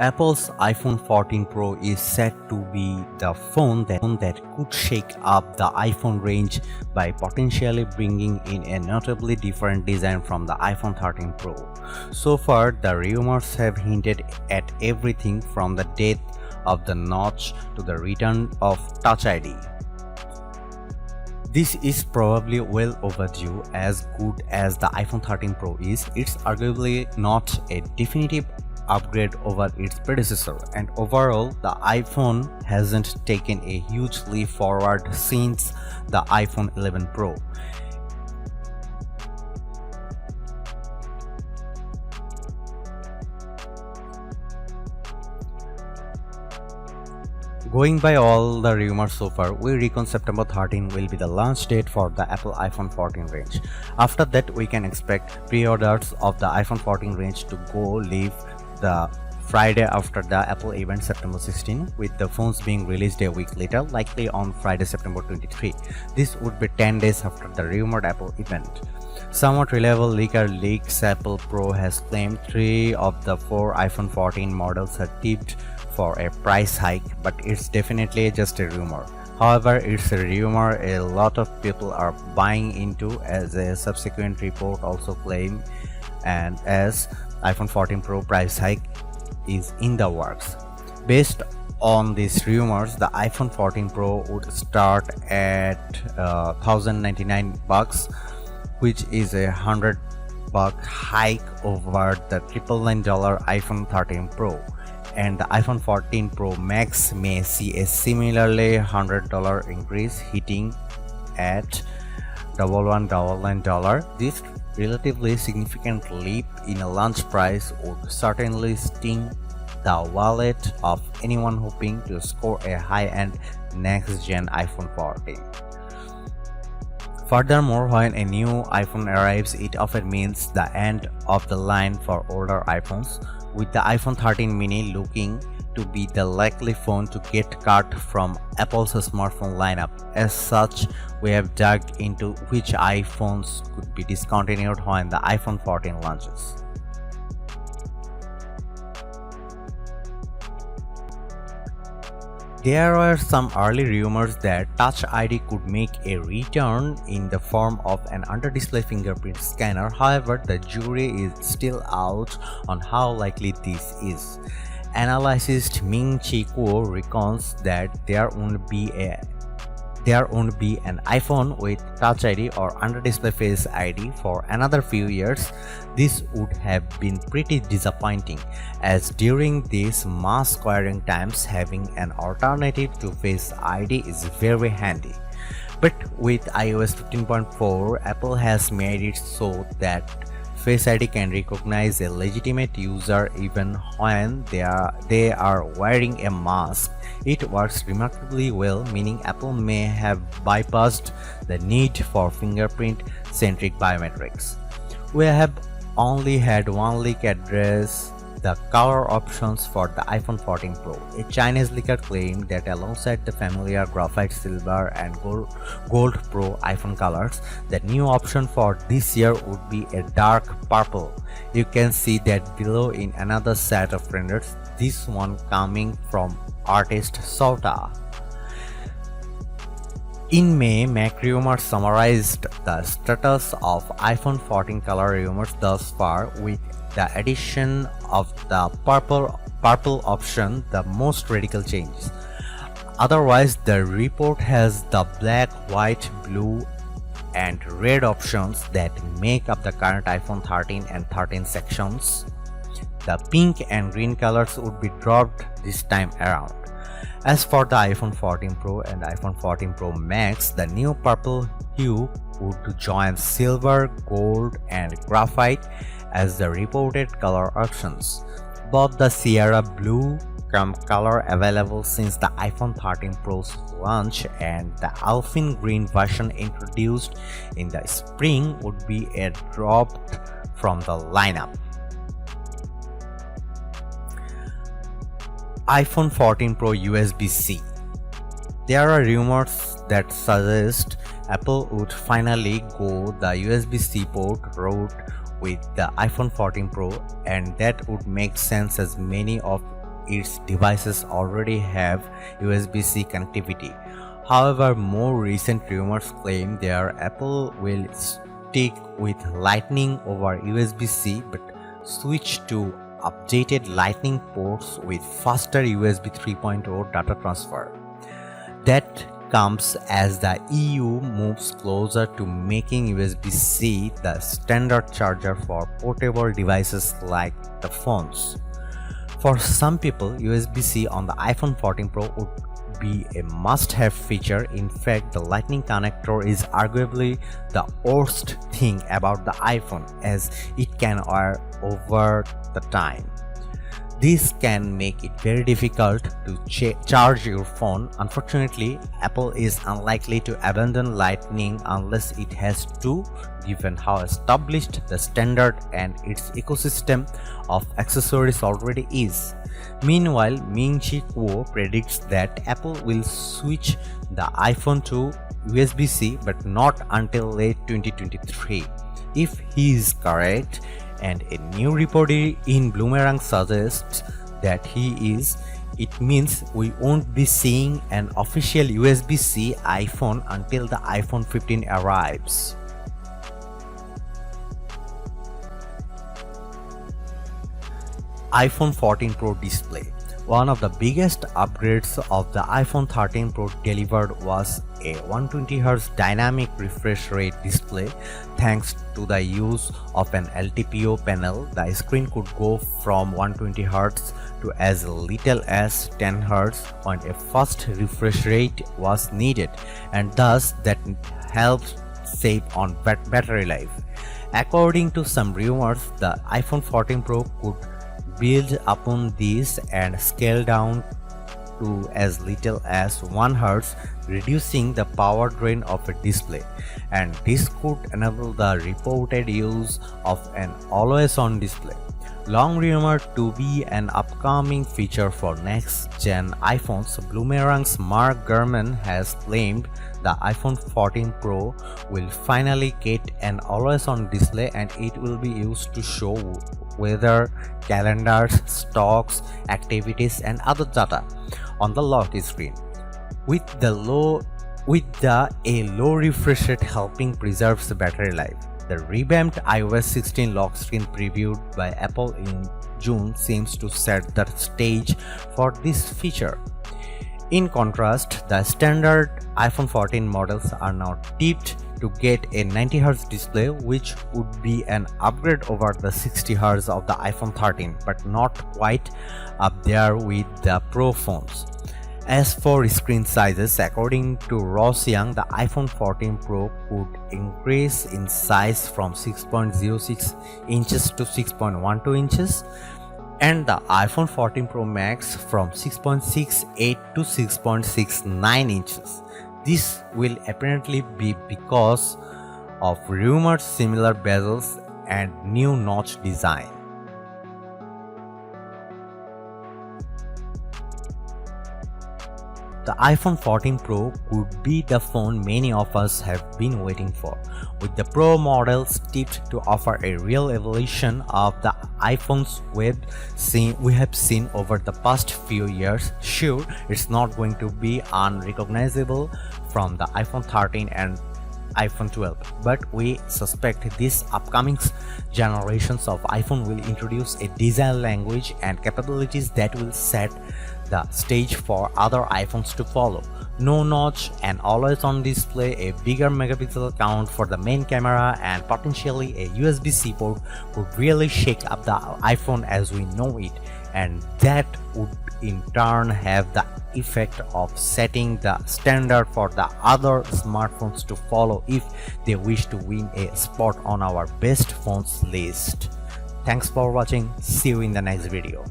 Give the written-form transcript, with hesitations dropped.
Apple's iPhone 14 Pro is said to be the phone that could shake up the iPhone range by potentially bringing in a notably different design from the iPhone 13 Pro. So far, the rumors have hinted at everything from the death of the notch to the return of Touch ID. This is probably well overdue. As good as the iPhone 13 Pro is, it's arguably not a definitive upgrade over its predecessor, and overall the iPhone hasn't taken a huge leap forward since the iPhone 11 Pro. Going by all the rumors so far, we reckon September 13 will be the launch date for the Apple iPhone 14 range. After that, we can expect pre-orders of the iPhone 14 range to go live the Friday after the Apple event September 16, with the phones being released a week later, likely on Friday September 23. This would be 10 days after the rumored Apple event. Somewhat reliable leaker leaks Apple Pro has claimed 3 of the 4 iPhone 14 models are tipped for a price hike, but it's definitely just a rumor. However, it's a rumor a lot of people are buying into, as a subsequent report also claimed, and as iPhone 14 Pro price hike is in the works. Based on these rumors, the iPhone 14 Pro would start at $1,099, which is a $100 hike over the $999 iPhone 13 Pro, and the iPhone 14 Pro Max may see a similarly $100 increase, hitting at $1199. This relatively significant leap in a launch price would certainly sting the wallet of anyone hoping to score a high-end next-gen iPhone 14. Furthermore, when a new iPhone arrives, it often means the end of the line for older iPhones, with the iPhone 13 mini looking to be the likely phone to get cut from Apple's smartphone lineup. As such, we have dug into which iPhones could be discontinued when the iPhone 14 launches. There were some early rumors that Touch ID could make a return in the form of an under-display fingerprint scanner. However, the jury is still out on how likely this is. Analyst Ming-Chi Kuo reckons that there won't be an iPhone with Touch ID or under-display Face ID for another few years. This would have been pretty disappointing, as during these mass acquiring times, having an alternative to Face ID is very handy. But with iOS 15.4, Apple has made it so that Face ID can recognize a legitimate user even when they are wearing a mask. It works remarkably well, meaning Apple may have bypassed the need for fingerprint-centric biometrics. We have only had one leak address the color options for the iPhone 14 Pro. A Chinese leaker claimed that alongside the familiar graphite silver and gold Pro iPhone colors, the new option for this year would be a dark purple. You can see that below in another set of renders, this one coming from artist Sota. In May, MacRumors summarized the status of iPhone 14 color rumors thus far, with the addition of the purple option the most radical changes. Otherwise, the report has the black, white, blue, and red options that make up the current iPhone 13 and 13 sections. The pink and green colors would be dropped this time around. As for the iPhone 14 Pro and iPhone 14 Pro Max, the new purple hue would join silver, gold, and graphite as the reported color options. Both the Sierra Blue color available since the iPhone 13 Pro's launch and the Alpine Green version introduced in the spring would be dropped from the lineup. iPhone 14 Pro USB-C. There are rumors that suggest Apple would finally go the USB-C port route with the iPhone 14 Pro, and that would make sense as many of its devices already have USB-C connectivity. However, more recent rumors claim that Apple will stick with Lightning over USB-C but switch to updated Lightning ports with faster USB 3.0 data transfer. That comes as the EU moves closer to making USB-C the standard charger for portable devices like the phones. For some people, USB-C on the iPhone 14 Pro would be a must-have feature. In fact, the Lightning connector is arguably the worst thing about the iPhone, as it can wear over the time. This can make it very difficult to charge your phone. Unfortunately, Apple is unlikely to abandon Lightning unless it has to, given how established the standard and its ecosystem of accessories already is. Meanwhile, Ming-Chi Kuo predicts that Apple will switch the iPhone to USB-C but not until late 2023. If he is correct, and a new report in Bloomerang suggests that he is, it means we won't be seeing an official USB-C iPhone until the iPhone 15 arrives. iPhone 14 Pro display. One of the biggest upgrades of the iPhone 13 Pro delivered was a 120Hz dynamic refresh rate display. Thanks to the use of an LTPO panel, the screen could go from 120Hz to as little as 10Hz when a fast refresh rate was needed, and thus that helps save on battery life. According to some rumors, the iPhone 14 Pro could build upon this and scale down to as little as 1 Hz, reducing the power drain of a display, and this could enable the reported use of an always-on display. Long rumored to be an upcoming feature for next-gen iPhones, Bloomerang's Mark Gurman has claimed the iPhone 14 Pro will finally get an always-on display, and it will be used to show weather, calendars, stocks, activities, and other data on the lock screen. With a low refresh rate helping preserve the battery life. The revamped iOS 16 lock screen previewed by Apple in June seems to set the stage for this feature. In contrast, the standard iPhone 14 models are now tipped to get a 90Hz display, which would be an upgrade over the 60Hz of the iPhone 13, but not quite up there with the Pro phones. As for screen sizes, according to Ross Young, the iPhone 14 Pro could increase in size from 6.06 inches to 6.12 inches, and the iPhone 14 Pro Max from 6.68 to 6.69 inches. This will apparently be because of rumored similar bezels and new notch design. The iPhone 14 Pro could be the phone many of us have been waiting for, with the Pro models tipped to offer a real evolution of the iPhones we have seen over the past few years. Sure, it's not going to be unrecognizable from the iPhone 13 and iPhone 12, but we suspect these upcoming generations of iPhone will introduce a design language and capabilities that will set the stage for other iPhones to follow. No notch, an always-on display, a bigger megapixel count for the main camera, and potentially a USB-C port could really shake up the iPhone as we know it, and that would in turn have the effect of setting the standard for the other smartphones to follow if they wish to win a spot on our best phones list. Thanks for watching. See you in the next video.